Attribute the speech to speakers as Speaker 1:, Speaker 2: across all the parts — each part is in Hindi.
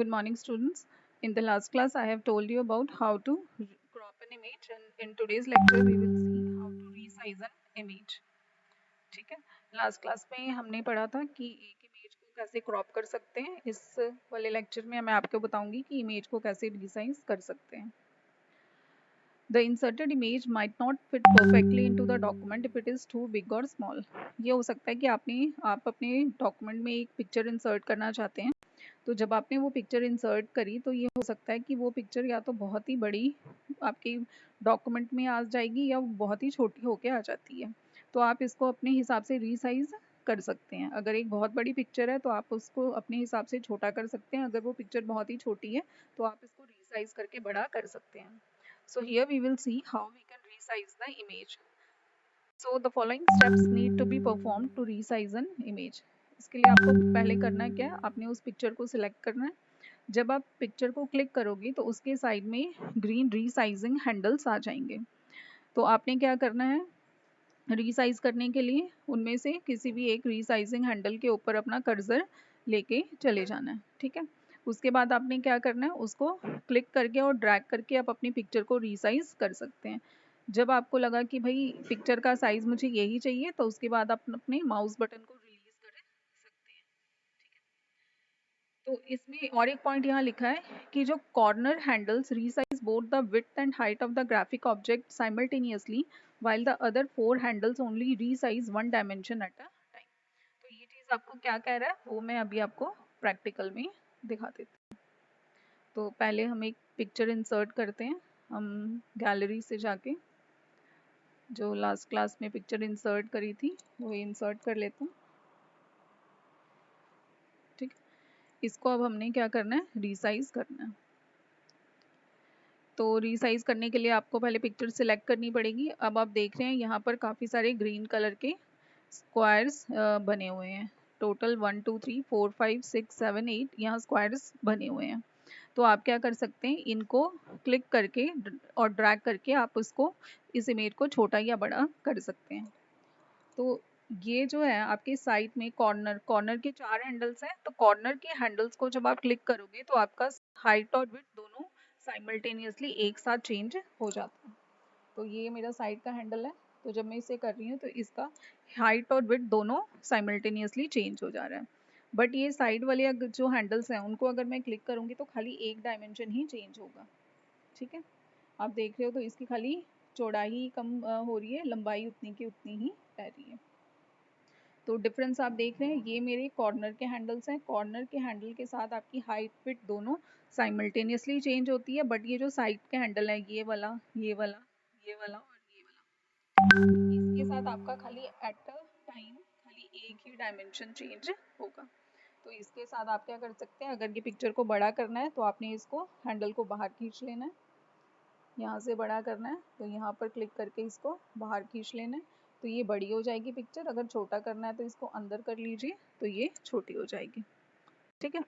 Speaker 1: Good morning, students. In the last class, I have told you about how to crop an image, and in today's lecture, we will see how to resize an image. ठीक है, लास्ट क्लास में हमने पढ़ा था कि एक इमेज को कैसे क्रॉप कर सकते हैं. इस वाले लेक्चर में मैं आपको बताऊंगी कि इमेज को कैसे रिसाइज कर सकते हैं. The inserted image might not fit perfectly into the document if it is too big or small. ये हो सकता है कि आप अपने डॉक्यूमेंट में एक पिक्चर इंसर्ट करना चाहते हैं. तो जब आपने वो पिक्चर इंसर्ट करी तो ये हो सकता है कि वो पिक्चर या तो बहुत ही बड़ी आपके डॉक्यूमेंट में आ जाएगी या बहुत ही छोटी होके आ जाती है. तो आप इसको अपने हिसाब से रीसाइज कर सकते हैं. अगर एक बहुत बड़ी पिक्चर है तो आप उसको अपने हिसाब से छोटा कर सकते हैं. अगर वो पिक्चर बहुत ही छोटी है तो आप इसको रीसाइज करके बड़ा कर सकते हैं. So here we will see how we can resize the image. So the following steps need to be performed to resize an image. इसके लिए आपको पहले करना क्या है, आपने उस पिक्चर को सिलेक्ट करना है. जब आप पिक्चर को क्लिक करोगे तो उसके साइड में ग्रीन रीसाइजिंग हैंडल्स आ जाएंगे. तो आपने क्या करना है, रीसाइज करने के लिए उनमें से किसी भी एक रीसाइजिंग हैंडल के ऊपर अपना कर्सर लेके चले जाना है. ठीक है, उसके बाद आपने क्या करना है, उसको क्लिक करके और ड्रैग करके आप अपनी पिक्चर को रीसाइज कर सकते हैं. जब आपको लगा कि भाई पिक्चर का साइज मुझे यही चाहिए तो उसके बाद आप अपने माउस बटन को रिलीज कर सकते हैं. ठीक है, तो इसमें और एक पॉइंट यहाँ लिखा है कि जो corner handles resize both the width and height of the graphic object simultaneously while the other four handles only resize one dimension at a time. तो ये चीज़ आपको क्या कह रहा है वो मैं अभी आपको प्रैक्टिकल में दिखा देती हूँ. तो पहले हम एक पिक्चर इंसर्ट करते हैं. हम गैलरी से जाके जो लास्ट क्लास में पिक्चर इंसर्ट करी थी वो इंसर्ट कर लेते हैं. ठीक, इसको अब हमने क्या करना है, रीसाइज करना है. तो रीसाइज करने के लिए आपको पहले पिक्चर सिलेक्ट करनी पड़ेगी. अब आप देख रहे हैं यहाँ पर काफ़ी सारे ग्रीन कलर के स्क्वायर्स बने हुए हैं. टोटल 1 2 3 4 5 6 7 8 यहाँ स्क्वायर्स बने हुए हैं. तो आप क्या कर सकते हैं, इनको क्लिक करके और ड्रैग करके आप उसको इस इमेज को छोटा या बड़ा कर सकते हैं. तो ये जो है आपके साइड में कॉर्नर के 4 हैंडल्स हैं. तो कॉर्नर के हैंडल्स को जब आप क्लिक करोगे तो आपका हाइट और विड्थ दोनों साइमल्टेनियसली एक साथ चेंज हो जाता है. तो ये मेरा साइड का हैंडल है. तो जब मैं इसे कर रही हूँ तो इसका हाइट और विड्थ दोनों साइमल्टेनियसली चेंज हो जा रहा है. बट ये साइड वाले जो हैंडल्स हैं उनको अगर मैं क्लिक करूँगी तो खाली एक डायमेंशन ही चेंज होगा. ठीक है, आप देख रहे हो तो इसकी खाली चौड़ाई कम हो रही है, लंबाई उतनी की उतनी ही रह रही है. तो डिफरेंस आप देख रहे हैं, ये मेरे कॉर्नर के हैंडल्स हैं. कॉर्नर के हैंडल के साथ आपकी हाइट विड्थ दोनों साइमल्टेनियसली चेंज होती है. बट ये जो साइड के हैंडल है, ये वाला ये वाला ये वाला और ये वाला, इसके साथ आपका खाली एट अ टाइम खाली एक ही डायमेंशन चेंज होगा. तो इसके साथ आप क्या कर सकते हैं, अगर ये पिक्चर को बड़ा करना है तो आपने इसको हैंडल को बाहर खींच लेना है. यहाँ से बड़ा करना है तो यहाँ पर क्लिक करके इसको बाहर खींच लेना है. तो ये बड़ी हो जाएगी पिक्चर. अगर छोटा करना है तो इसको अंदर कर लीजिए तो ये छोटी हो जाएगी. ठीक है,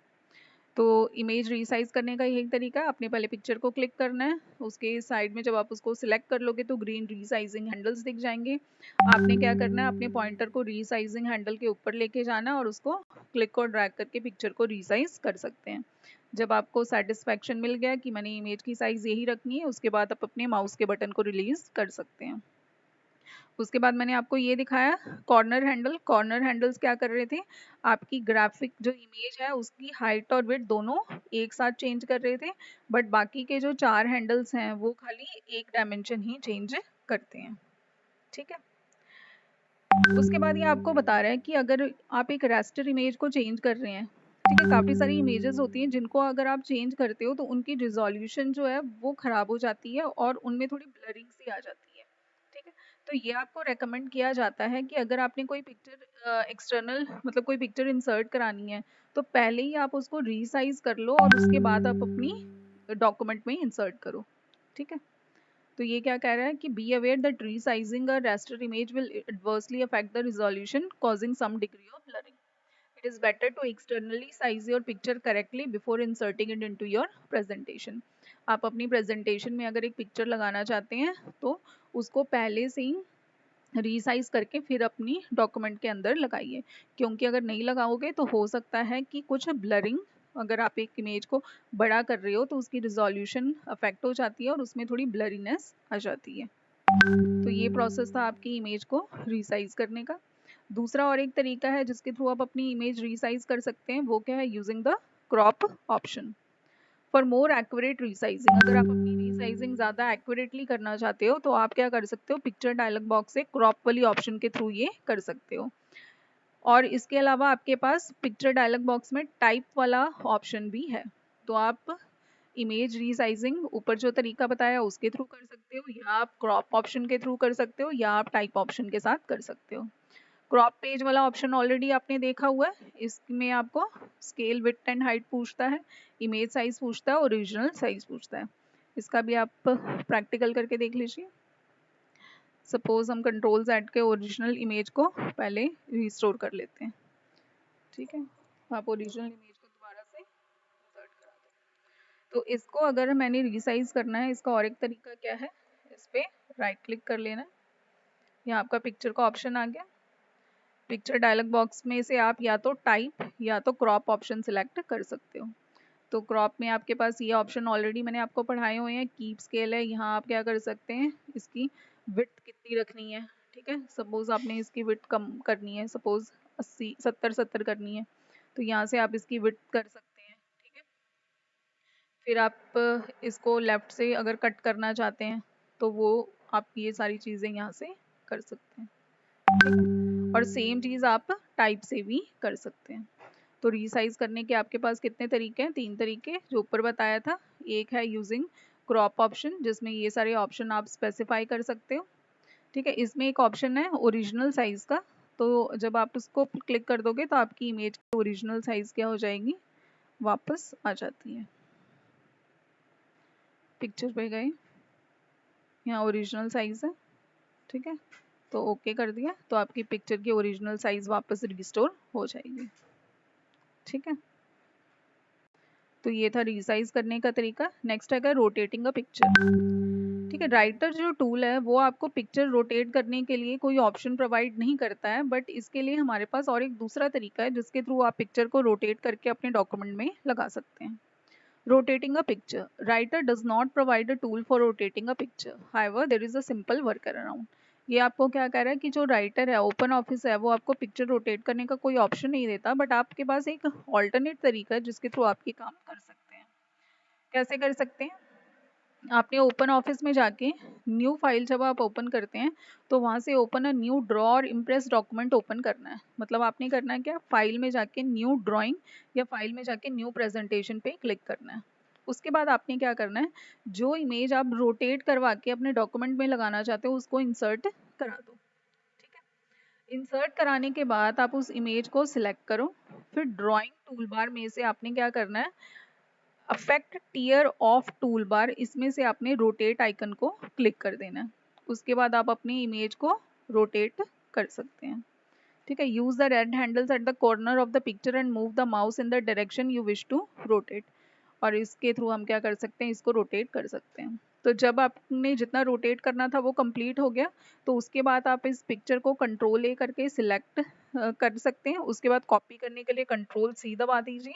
Speaker 1: तो इमेज रीसाइज करने का यही तरीका है. आपने पहले पिक्चर को क्लिक करना है, उसके साइड में जब आप उसको सिलेक्ट कर लोगे तो ग्रीन रीसाइजिंग हैंडल्स दिख जाएंगे. आपने क्या करना है, अपने पॉइंटर को रीसाइजिंग हैंडल के ऊपर लेके जाना है और उसको क्लिक और ड्रैग करके पिक्चर को रीसाइज कर सकते हैं. जब आपको सेटिस्फैक्शन मिल गया कि मैंने इमेज की साइज यही रखनी है, उसके बाद आप अपने माउस के बटन को रिलीज कर सकते हैं. उसके बाद मैंने आपको ये दिखाया कॉर्नर हैंडल. कॉर्नर हैंडल्स क्या कर रहे थे, आपकी ग्राफिक जो इमेज है उसकी हाइट और विड्थ दोनों एक साथ चेंज कर रहे थे. बट बाकी के जो 4 हैंडल्स हैं वो खाली एक डायमेंशन ही चेंज करते हैं. ठीक है, उसके बाद ये आपको बता रहा है कि अगर आप एक रास्टर इमेज को चेंज कर रहे हैं, ठीक है, काफ़ी सारी इमेजेस होती हैं जिनको अगर आप चेंज करते हो तो उनकी रिजोल्यूशन जो है वो ख़राब हो जाती है और उनमें थोड़ी ब्लरिंग सी आ जाती है. ठीक है, तो ये आपको रेकमेंड किया जाता है कि अगर आपने कोई पिक्चर एक्सटर्नल मतलब कोई पिक्चर इंसर्ट करानी है तो पहले ही आप उसको रीसाइज कर लो और उसके बाद आप अपनी डॉक्यूमेंट में इंसर्ट करो. ठीक है, तो ये क्या कह रहा है कि be aware that resizing a raster image will adversely affect the resolution causing some degree of blurring. It is better to externally size your picture correctly before inserting it into your presentation. आप अपनी presentation में अगर एक picture लगाना चाहते हैं तो उसको पहले से ही रीसाइज करके फिर अपनी डॉक्यूमेंट के अंदर लगाइए, क्योंकि अगर नहीं लगाओगे तो हो सकता है कि कुछ ब्लरिंग अगर आप एक इमेज को बड़ा कर रहे हो तो उसकी रिजोल्यूशन अफेक्ट हो जाती है और उसमें थोड़ी ब्लरीनेस आ जाती है। तो ये प्रोसेस था आपकी इमेज को रीसाइज करने का। दूसरा और एक तरीका है जिसके थ्रू आप अपनी इमेज रीसाइज कर सकते हैं, वो क्या है, using the crop option for more accurate resizing. अगर आप अपनी रीसाइजिंग ज़्यादा एक्यूरेटली करना चाहते हो तो आप क्या कर सकते हो, पिक्चर डायलॉग बॉक्स से क्रॉप वाली ऑप्शन के थ्रू ये कर सकते हो। और इसके अलावा आपके पास पिक्चर डायलॉग बॉक्स में टाइप वाला ऑप्शन भी है। तो आप इमेज रीसाइजिंग ऊपर जो तरीका बताया उसके थ्रू कर सकते हो, या आप क्रॉप ऑप्शन के थ्रू कर सकते हो, या आप टाइप ऑप्शन के साथ कर सकते हो। क्रॉप पेज वाला ऑप्शन ऑलरेडी आपने देखा हुआ है, इसमें आपको स्केल विड्थ एंड हाइट पूछता है, इमेज साइज पूछता है, ओरिजिनल साइज पूछता है। इसका भी आप प्रैक्टिकल करके देख लीजिए। सपोज हम कंट्रोल Z के ओरिजिनल इमेज को पहले रिस्टोर कर लेते हैं। ठीक है, आप ओरिजिनल इमेज को दोबारा से इंसर्ट करा दो। तो इसको अगर मैंने रिसाइज करना है, इसका और एक तरीका क्या है, इस पर राइट क्लिक कर लेना। यहाँ आपका पिक्चर का ऑप्शन आ गया। पिक्चर डायलॉग बॉक्स में से आप या तो टाइप या तो क्रॉप ऑप्शन सिलेक्ट कर सकते हो। तो क्रॉप में आपके पास ये ऑप्शन ऑलरेडी मैंने आपको पढ़ाए हुए हैं, कीप स्केल है। यहाँ आप क्या कर सकते हैं, इसकी विड्थ कितनी रखनी है। ठीक है, सपोज आपने इसकी विड्थ कम करनी है, सपोज 80 70 करनी है, तो यहाँ से आप इसकी विड्थ कर सकते हैं। ठीक है, फिर आप इसको लेफ्ट से अगर कट करना चाहते हैं तो वो आप ये सारी चीज़ें यहाँ से कर सकते हैं। ठीक है, और सेम चीज़ आप टाइप से भी कर सकते हैं। तो रीसाइज करने के आपके पास कितने तरीके हैं, 3 तरीके जो ऊपर बताया था। एक है यूजिंग क्रॉप ऑप्शन, जिसमें ये सारे ऑप्शन आप स्पेसिफाई कर सकते हो। ठीक है, इसमें एक ऑप्शन है ओरिजिनल साइज का, तो जब आप उसको क्लिक कर दोगे तो आपकी इमेज की ओरिजिनल साइज क्या हो जाएगी, वापस आ जाती है। पिक्चर पे गए, यहाँ ओरिजिनल साइज है। ठीक है, तो ओके कर दिया तो आपकी पिक्चर की ओरिजिनल साइज वापस रिस्टोर हो जाएगी। ठीक है, तो ये था रिसाइज करने का तरीका। नेक्स्ट है रोटेटिंग अ पिक्चर। ठीक है, राइटर जो टूल है वो आपको पिक्चर रोटेट करने के लिए कोई ऑप्शन प्रोवाइड नहीं करता है, बट इसके लिए हमारे पास और एक दूसरा तरीका है जिसके थ्रू आप पिक्चर को रोटेट करके अपने डॉक्यूमेंट में लगा सकते हैं। Rotating a picture, Writer does not provide a tool for rotating a picture, however there is a simple work around. ये आपको क्या कह रहा है कि जो राइटर है, ओपन ऑफिस है, वो आपको पिक्चर रोटेट करने का कोई ऑप्शन नहीं देता, बट आपके पास एक ऑल्टरनेट तरीका है जिसके थ्रू आप ये काम कर सकते हैं। कैसे कर सकते हैं, आपने ओपन ऑफिस में जाके न्यू फाइल जब आप ओपन करते हैं तो वहाँ से ओपन अ न्यू ड्रॉ और इम्प्रेस डॉक्यूमेंट ओपन करना है। मतलब आपने करना है क्या, फाइल में जाके न्यू ड्राइंग या फाइल में जाके न्यू प्रेजेंटेशन पे क्लिक करना है। उसके बाद आपने क्या करना है, जो इमेज आप रोटेट करवा के अपने डॉक्यूमेंट में लगाना चाहते हो उसको इंसर्ट करा दो। ठीक है, इंसर्ट कराने के बाद आप उस इमेज को सिलेक्ट करो, फिर ड्राइंग टूल बार में से आपने क्या करना है, effect tear of tool bar, इसमें से आपने रोटेट आइकन को क्लिक कर देना है। उसके बाद आप अपनी इमेज को रोटेट कर सकते हैं। ठीक है, use the red handles at the corner of the picture and move the mouse in the direction you wish to rotate. और इसके थ्रू हम क्या कर सकते हैं, इसको रोटेट कर सकते हैं। तो जब आपने जितना रोटेट करना था वो कंप्लीट हो गया, तो उसके बाद आप इस पिक्चर को कंट्रोल ए करके सिलेक्ट कर सकते हैं। उसके बाद कॉपी करने के लिए कंट्रोल सी दबा दीजिए,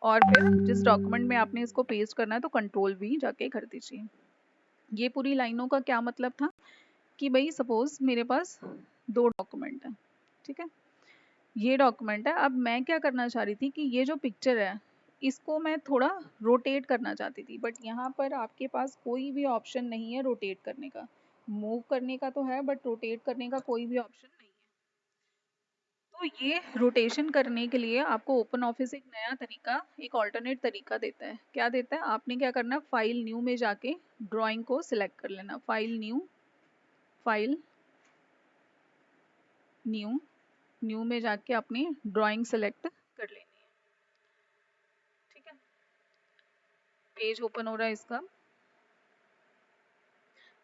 Speaker 1: और फिर जिस डॉक्यूमेंट में आपने इसको पेस्ट करना है तो कंट्रोल वी जाके कर दीजिए। ये पूरी लाइनों का क्या मतलब था कि भाई सपोज मेरे पास 2 डॉक्यूमेंट है। ठीक है, ये डॉक्यूमेंट है, अब मैं क्या करना चाह रही थी कि ये जो पिक्चर है इसको मैं थोड़ा रोटेट करना चाहती थी, बट यहाँ पर आपके पास कोई भी ऑप्शन नहीं है रोटेट करने का। मूव करने का तो है बट रोटेट करने का कोई भी ऑप्शन नहीं है। तो ये रोटेशन करने के लिए आपको ओपन ऑफिस एक नया तरीका, एक ऑल्टरनेट तरीका देता है। क्या देता है, आपने क्या करना, फाइल न्यू में जाके ड्राइंग को सिलेक्ट कर लेना। File new, file new, new में जाके अपनी ड्राइंग सेलेक्ट कर लेनी है। ठीक है, पेज ओपन हो रहा है इसका।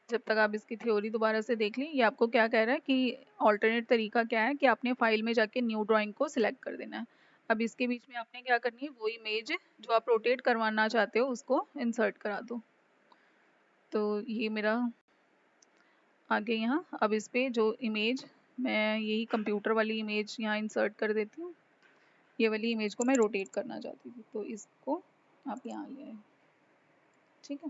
Speaker 1: जब तक आप इसकी थ्योरी दोबारा से देख लें, ये आपको क्या कह रहा है कि ऑल्टरनेट तरीका क्या है कि आपने फाइल में जाके न्यू ड्राइंग को सिलेक्ट कर देना है। अब इसके बीच में आपने क्या करनी है, वो इमेज जो आप रोटेट करवाना चाहते हो उसको इंसर्ट करा दो। तो ये मेरा आगे यहाँ, अब इस पे जो इमेज, मैं यही कंप्यूटर वाली इमेज यहाँ इंसर्ट कर देती हूँ। ये वाली इमेज को मैं रोटेट करना चाहती थी, तो इसको आप यहाँ ले आए। ठीक है,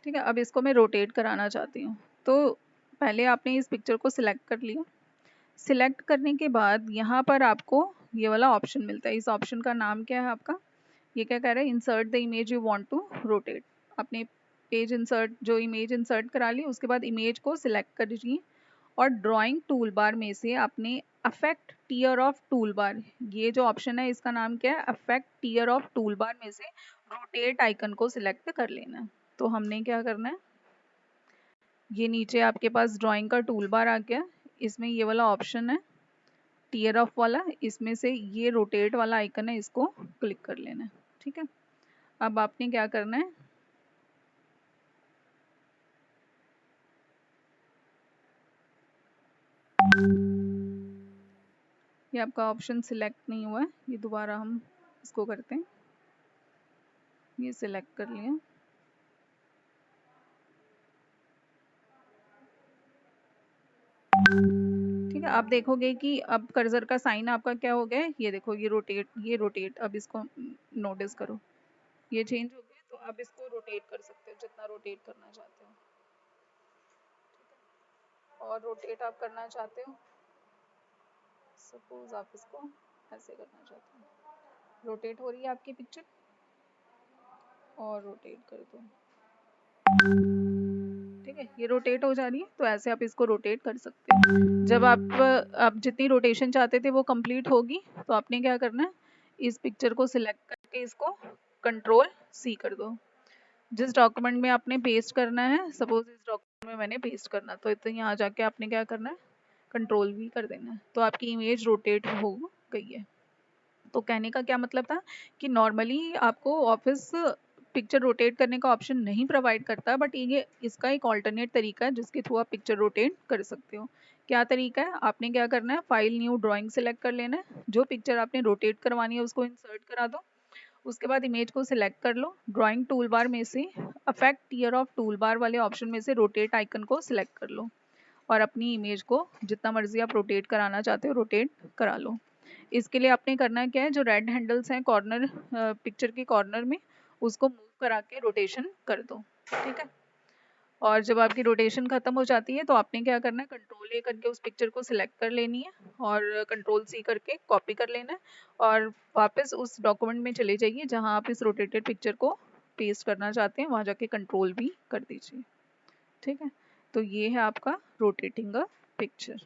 Speaker 1: ठीक है। अब इसको मैं रोटेट कराना चाहती हूँ, तो पहले आपने इस पिक्चर को सिलेक्ट कर लिया। सिलेक्ट करने के बाद यहाँ पर आपको ये वाला ऑप्शन मिलता है। इस ऑप्शन का नाम क्या है आपका? ये क्या कह रहा है? Insert the image you want to rotate. आपने पेज इंसर्ट, जो इमेज इंसर्ट करा ली, उसके बाद इमेज को सिलेक्ट कर लीजिए और ड्राइंग टूल बार में से आपने effect tear of tool bar, ये जो ऑप्शन है इसका नाम क्या है? Effect tear of tool bar में से रोटेट आइकन को सिलेक्ट कर लेना है। तो हमने क्या करना है, ये नीचे आपके पास ड्राइंग का टूल बार आ गया, इसमें ये वाला ऑप्शन है टियर ऑफ वाला, इसमें से ये रोटेट वाला आइकन है, इसको क्लिक कर लेना है। ठीक है, अब आपने क्या करना है, ये आपका ऑप्शन सिलेक्ट नहीं हुआ है, ये दोबारा हम इसको करते हैं। ये सिलेक्ट कर लिया, ठीक है। आप देखोगे कि अब कर्सर का साइन आपका क्या हो गया है, ये देखो, ये रोटेट। अब इसको नोटिस करो, ये चेंज हो गया। तो अब इसको रोटेट कर सकते हो जितना रोटेट करना चाहते हो, और रोटेट आप करना चाहते हो, सपोज आप इसको ऐसे करना चाहते हो, रोटेट हो रही है आपकी पिक्चर, और रोटेट कर दो। ठीक है, ये रोटेट हो जा रही है। तो ऐसे आप इसको रोटेट कर सकते हो। जब आप जितनी रोटेशन चाहते थे वो कंप्लीट होगी, तो आपने क्या करना है, इस पिक्चर को सिलेक्ट करके इसको कंट्रोल सी कर दो। जिस डॉक्यूमेंट में आपने पेस्ट करना है, सपोज इस डॉक्यूमेंट में मैंने पेस्ट करना, तो यहाँ जाके आपने क्या करना है, कंट्रोल वी कर देना है। तो आपकी इमेज रोटेट हो गई है। तो कहने का क्या मतलब था कि नॉर्मली आपको ऑफिस पिक्चर रोटेट करने का ऑप्शन नहीं प्रोवाइड करता, बट ये इसका एक ऑल्टरनेट तरीका है जिसके थ्रू आप पिक्चर रोटेट कर सकते हो। क्या तरीका है? आपने क्या करना है, फाइल न्यू ड्राइंग सेलेक्ट कर लेना है, जो पिक्चर आपने रोटेट करवानी है उसको इंसर्ट करा दो, उसके बाद इमेज को सिलेक्ट कर लो, ड्राइंग टूल बार में से effect tear of tool bar वाले ऑप्शन में से रोटेट आइकन को सिलेक्ट कर लो, और अपनी इमेज को जितना मर्जी आप रोटेट कराना चाहते हो रोटेट करा लो। इसके लिए आपने करना क्या है, जो रेड हैंडल्स हैं कॉर्नर, पिक्चर के कॉर्नर में, उसको मूव करा के रोटेशन कर दो। ठीक है, और जब आपकी रोटेशन खत्म हो जाती है तो आपने क्या करना है, कंट्रोल ए करके उस पिक्चर को सिलेक्ट कर लेनी है, और कंट्रोल सी करके कॉपी कर लेना है, और वापस उस डॉक्यूमेंट में चले जाइए जहां आप इस रोटेटेड पिक्चर को पेस्ट करना चाहते हैं, वहां जाके कंट्रोल भी कर दीजिए। ठीक है, तो ये है आपका रोटेटिंग अ पिक्चर।